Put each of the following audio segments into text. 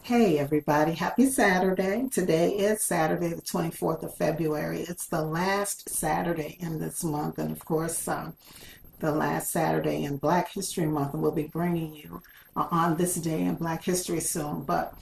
Hey everybody, happy Saturday. Today is Saturday, the 24th of February. It's the last Saturday in this month, and of course, the last Saturday in Black History Month. And we'll be bringing you on this day in Black History soon. But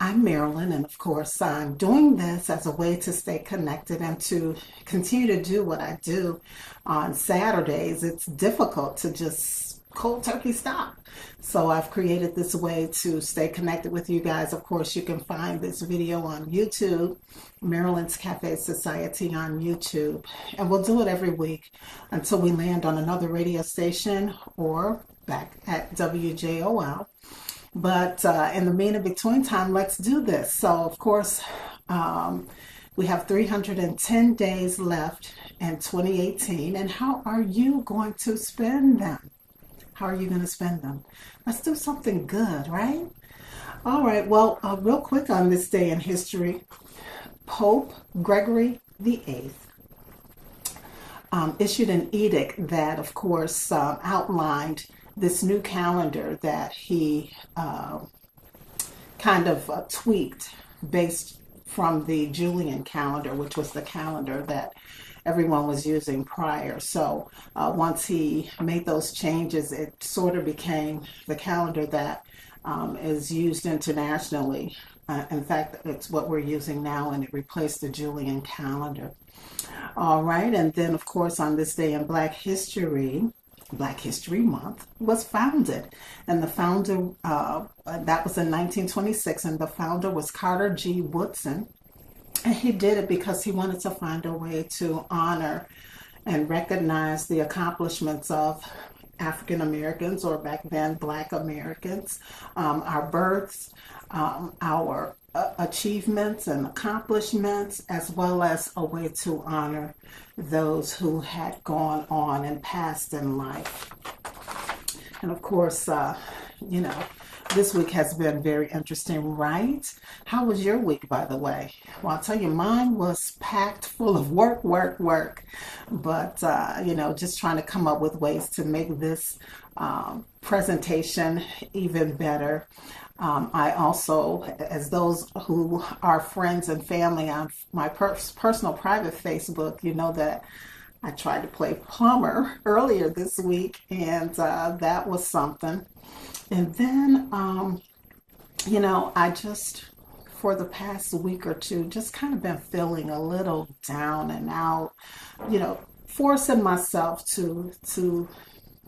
I'm Marilyn, and of course, I'm doing this as a way to stay connected and to continue to do what I do on Saturdays. It's difficult to just cold turkey stop. So I've created this way to stay connected with you guys. Of course, you can find this video on YouTube, Maryland's Cafe Society on YouTube. And we'll do it every week until we land on another radio station or back at WJOL. But in the mean and between time, let's do this. So, of course, we have 310 days left in 2018. And how are you going to spend them? How are you going to spend them? Let's do something good, right? All right. Well, real quick on this day in history, Pope Gregory VIII issued an edict that, of course, outlined this new calendar that he kind of tweaked based from the Julian calendar, which was the calendar that everyone was using prior. So once he made those changes, it sort of became the calendar that is used internationally. In fact, it's what we're using now, and it replaced the Julian calendar. All right, and then of course on this day in Black History Month was founded, and the founder that was in 1926, and the founder was Carter G. Woodson, and he did it because he wanted to find a way to honor and recognize the accomplishments of African Americans, or back then Black Americans, our births, our achievements and accomplishments, as well as a way to honor those who had gone on and passed in life. And of course, you know, this week has been very interesting, right? How was your week, by the way? Well, I'll tell you, mine was packed full of work, work, work. But, you know, just trying to come up with ways to make this presentation even better. I also, as those who are friends and family on my personal private Facebook, you know that I tried to play plumber earlier this week, and that was something. And then, you know, I just, for the past week or two, just kind of been feeling a little down and out, you know, forcing myself to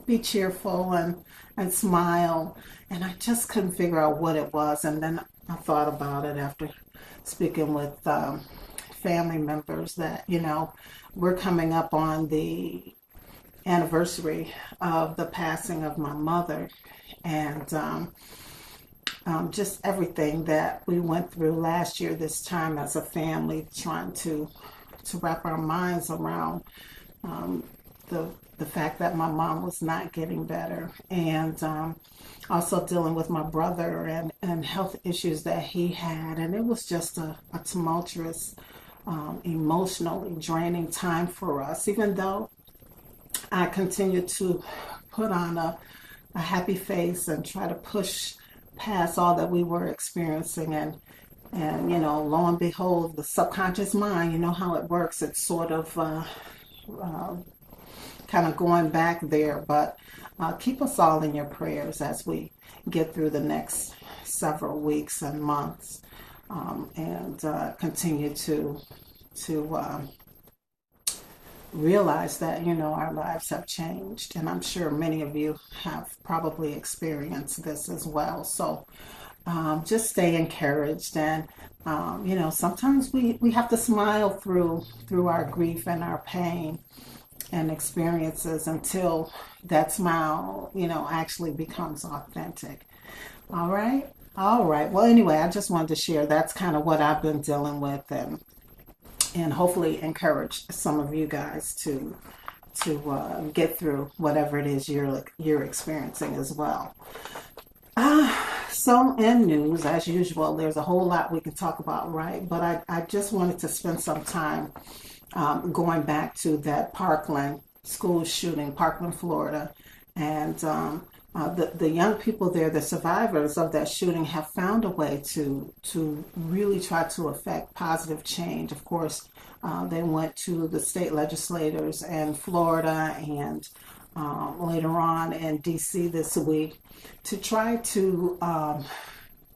be cheerful and smile. And I just couldn't figure out what it was. And then I thought about it after speaking with family members that, you know, we're coming up on the anniversary of the passing of my mother, and just everything that we went through last year this time as a family, trying to wrap our minds around um, the fact that my mom was not getting better, and also dealing with my brother and health issues that he had. And it was just a tumultuous, emotionally draining time for us, even though I continued to put on a happy face and try to push past all that we were experiencing. And you know, lo and behold, the subconscious mind, you know how it works, it's sort of uh, kind of going back there. But keep us all in your prayers as we get through the next several weeks and months, and continue to realize that, you know, our lives have changed. And I'm sure many of you have probably experienced this as well. So just stay encouraged. And you know, sometimes we have to smile through our grief and our pain and experiences until that smile, you know, actually becomes authentic. All right. All right. Well, anyway, I just wanted to share that's kind of what I've been dealing with, and hopefully encourage some of you guys to get through whatever it is you're experiencing as well. So in news, as usual, there's a whole lot we can talk about, right? But I just wanted to spend some time going back to that Parkland school shooting, Parkland, Florida, and The young people there, the survivors of that shooting, have found a way to really try to affect positive change. Of course, they went to the state legislators in Florida and later on in D.C. this week to try to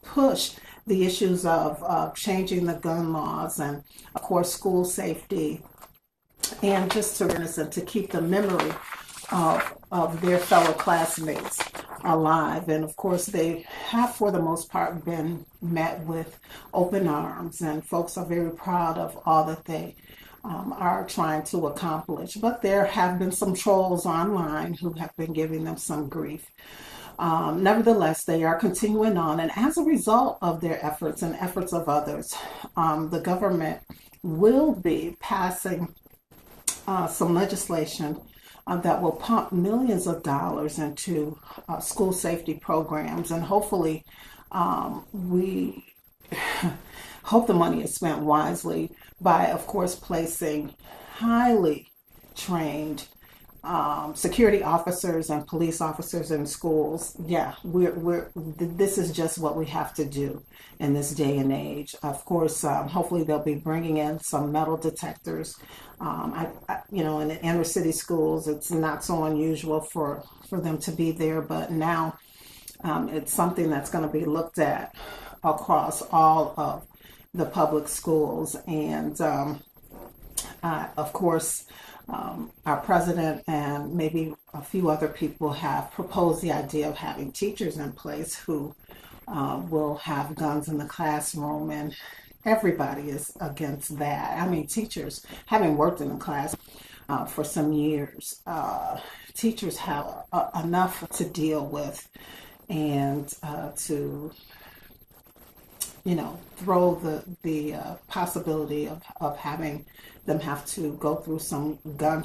push the issues of changing the gun laws and, of course, school safety and just to keep the memory of their fellow classmates alive. And of course, they have, for the most part, been met with open arms, and folks are very proud of all that they are trying to accomplish. But there have been some trolls online who have been giving them some grief. Nevertheless, they are continuing on, and as a result of their efforts and efforts of others, the government will be passing some legislation that will pump millions of dollars into school safety programs, and hopefully we hope the money is spent wisely by, of course, placing highly trained security officers and police officers in schools. Yeah, this is just what we have to do in this day and age. Of course, hopefully they'll be bringing in some metal detectors. In the inner city schools, it's not so unusual for them to be there, but now it's something that's going to be looked at across all of the public schools. And of course, our president and maybe a few other people have proposed the idea of having teachers in place who will have guns in the classroom, and everybody is against that. I mean, teachers, having worked in the class for some years, teachers have enough to deal with, and to throw the possibility of having them have to go through some gun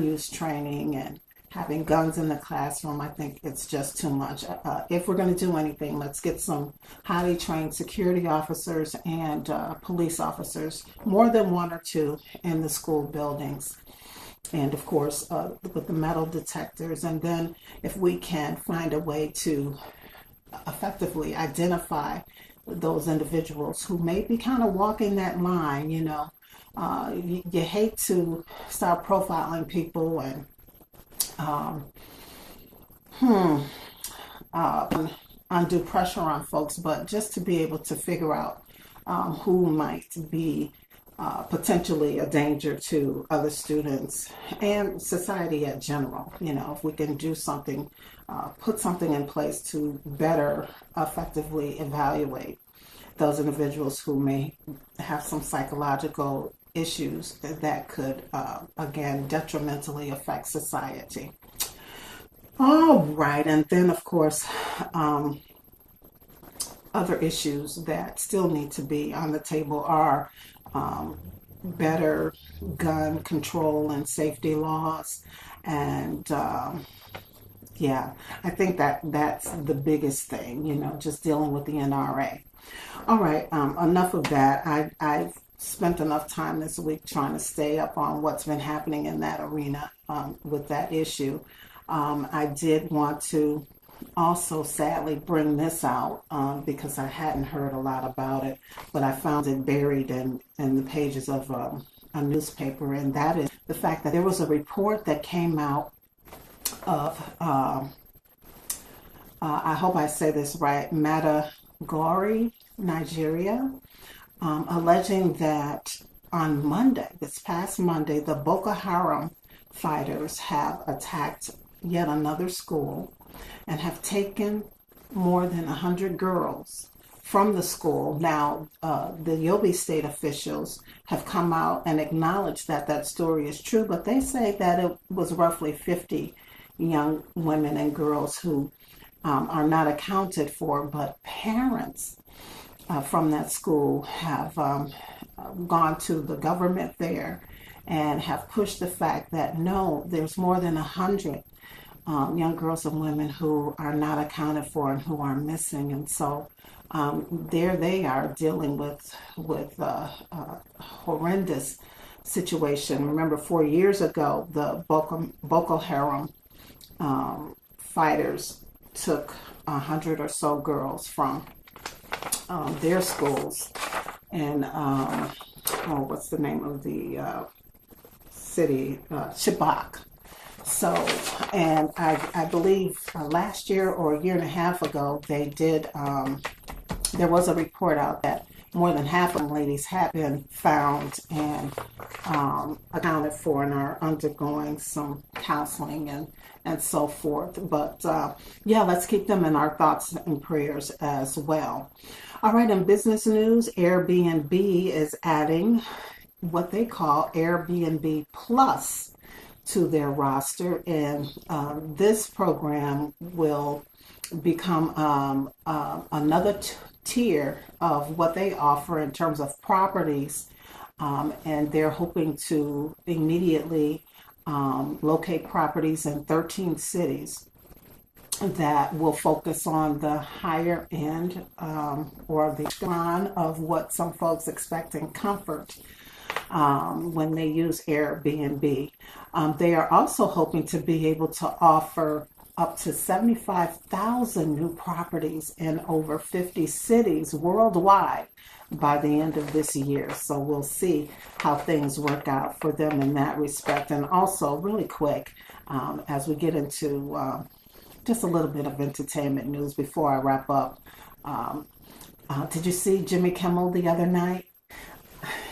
use training, and having guns in the classroom. I think it's just too much. If we're going to do anything, let's get some highly trained security officers and police officers, more than one or two, in the school buildings. And of course, with the metal detectors. And then if we can find a way to effectively identify those individuals who may be kind of walking that line, you hate to start profiling people and undue pressure on folks, but just to be able to figure out who might be potentially a danger to other students and society in general. If we can do something, put something in place to better effectively evaluate those individuals who may have some psychological issues that could, again, detrimentally affect society. All right, and then of course, other issues that still need to be on the table are better gun control and safety laws. And yeah, I think that's the biggest thing, just dealing with the NRA. All right, enough of that. I've spent enough time this week trying to stay up on what's been happening in that arena with that issue. I did want to also sadly bring this out because I hadn't heard a lot about it, but I found it buried in the pages of a newspaper, and that is the fact that there was a report that came out of, I hope I say this right, Maiduguri, Nigeria, alleging that on Monday, this past Monday, the Boko Haram fighters have attacked yet another school and have taken more than 100 girls from the school. Now, the Yobe state officials have come out and acknowledged that that story is true, but they say that it was roughly 50 young women and girls who are not accounted for, but parents from that school have gone to the government there and have pushed the fact that no, there's more than 100 young girls and women who are not accounted for and who are missing. And so there they are dealing with a horrendous situation. Remember, 4 years ago, the Boko Haram fighters took 100 or so girls from their schools, and oh, what's the name of the city? Chibok. So, and I believe last year or a year and a half ago, they did, there was a report out that more than half of them ladies had been found and accounted for and are undergoing some counseling and so forth. But yeah, let's keep them in our thoughts and prayers as well. All right, in business news, Airbnb is adding what they call Airbnb Plus to their roster, and this program will become another tier of what they offer in terms of properties, and they're hoping to immediately locate properties in 13 cities that will focus on the higher end, or the echelon of what some folks expect in comfort when they use Airbnb. They are also hoping to be able to offer up to 75,000 new properties in over 50 cities worldwide by the end of this year. So we'll see how things work out for them in that respect. And also, really quick, as we get into just a little bit of entertainment news before I wrap up, did you see Jimmy Kimmel the other night?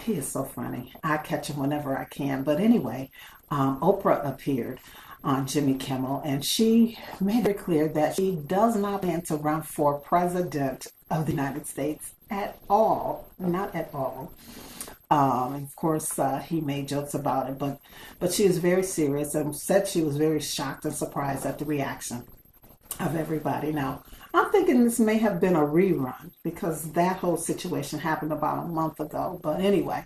He is so funny. I catch him whenever I can. But anyway, Oprah appeared on Jimmy Kimmel, and she made it clear that she does not plan to run for president of the United States at all. Not at all. Of course, he made jokes about it, but she is very serious and said she was very shocked and surprised at the reaction of everybody. Now, I'm thinking this may have been a rerun because that whole situation happened about a month ago. But anyway,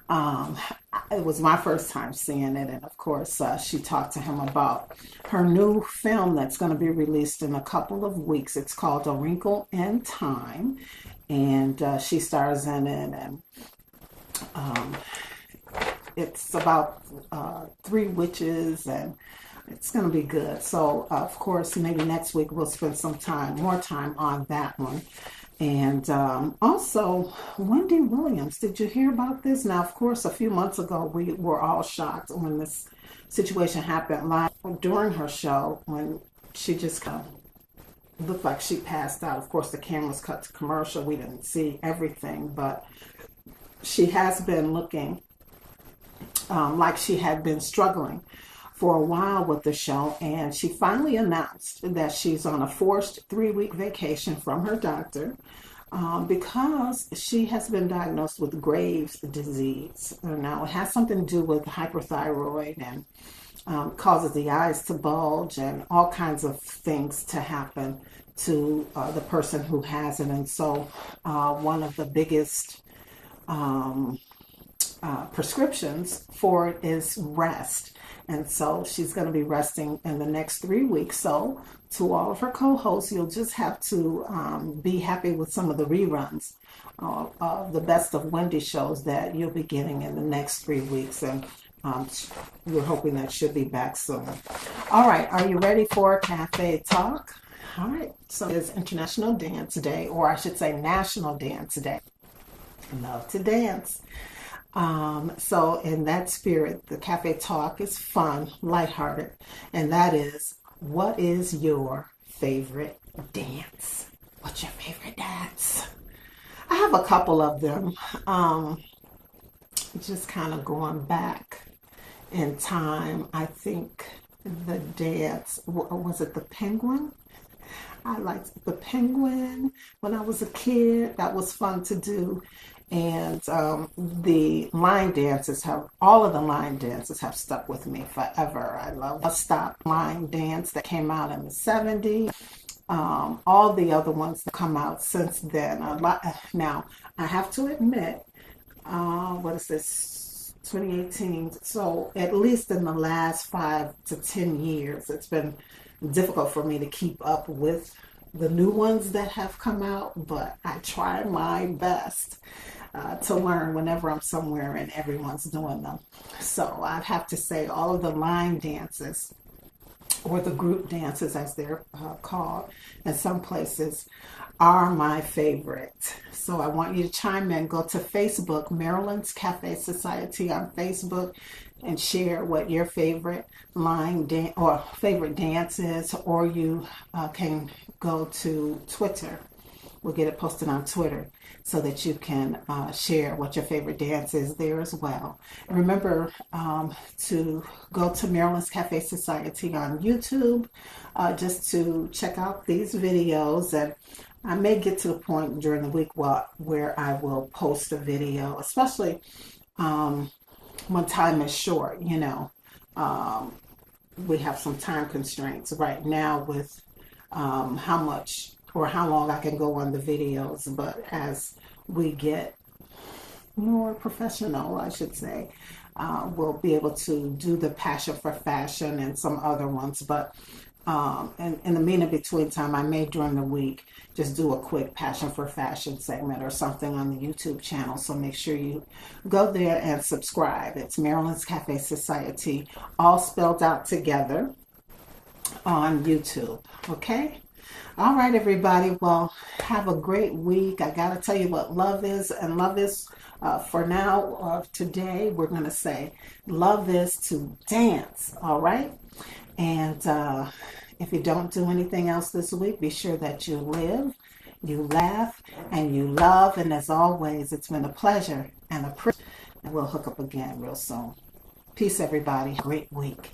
it was my first time seeing it. And of course, she talked to him about her new film that's going to be released in a couple of weeks. It's called A Wrinkle in Time. And she stars in it. And it's about three witches, and it's going to be good. So, of course, maybe next week we'll spend some more time on that one. And also, Wendy Williams, did you hear about this? Now, of course, a few months ago, we were all shocked when this situation happened live during her show, when she just kind of looked like she passed out. Of course, the cameras cut to commercial. We didn't see everything, but she has been looking like she had been struggling for a while with the show, and she finally announced that she's on a forced 3-week vacation from her doctor because she has been diagnosed with Graves' disease. Now, it has something to do with hyperthyroid and causes the eyes to bulge and all kinds of things to happen to the person who has it. And so one of the biggest prescriptions for it is rest. And so she's going to be resting in the next 3 weeks. So to all of her co-hosts, you'll just have to be happy with some of the reruns of the Best of Wendy shows that you'll be getting in the next 3 weeks. And we're hoping that she'll be back soon. All right. Are you ready for Cafe Talk? All right. So it's International Dance Day, or I should say National Dance Day. Love to dance. So in that spirit, the Cafe Talk is fun, lighthearted, and that is, what is your favorite dance? What's your favorite dance? I have a couple of them, just kind of going back in time. I think the dance, was it the Penguin? I liked the Penguin when I was a kid. That was fun to do. And the line dances all of the line dances have stuck with me forever. I love the Stop line dance that came out in the 70s. All the other ones that come out since then. Now, I have to admit, what is this, 2018? So at least in the last 5 to 10 years, it's been difficult for me to keep up with the new ones that have come out, but I try my best to learn whenever I'm somewhere and everyone's doing them. So I'd have to say all of the line dances or the group dances as they're called in some places, are my favorite. So I want you to chime in. Go to Facebook, Maryland's Cafe Society on Facebook, and share what your favorite or favorite dance is, or you can go to Twitter. We'll get it posted on Twitter so that you can share what your favorite dance is there as well. And remember to go to Maryland's Cafe Society on YouTube just to check out these videos. And I may get to the point during the week where I will post a video, especially when time is short. We have some time constraints right now with how much or how long I can go on the videos, but as we get more professional, I should say, we'll be able to do the Passion for Fashion and some other ones. But in the mean in between time, I may during the week just do a quick Passion for Fashion segment or something on the YouTube channel. So make sure you go there and subscribe. It's Maryland's Cafe Society, all spelled out together on YouTube. Okay? All right, everybody. Well, have a great week. I got to tell you what love is. And love is, for now, today, we're going to say love is to dance. All right? And if you don't do anything else this week, be sure that you live, you laugh, and you love. And as always, it's been a pleasure and a privilege. And we'll hook up again real soon. Peace, everybody. Great week.